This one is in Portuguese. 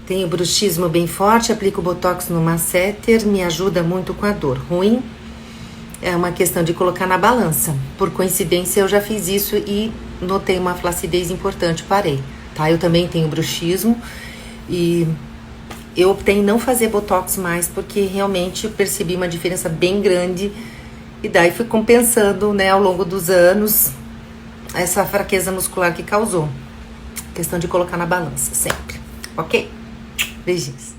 Tenho bruxismo bem forte, aplico botox no masseter, me ajuda muito com a dor. Ruim? É uma questão de colocar na balança. Por coincidência, eu já fiz isso e notei uma flacidez importante, parei. Tá? Eu também tenho bruxismo e eu optei em não fazer botox mais porque realmente eu percebi uma diferença bem grande e daí fui compensando, né, ao longo dos anos essa fraqueza muscular que causou. Questão de colocar na balança sempre, ok? Beijinhos.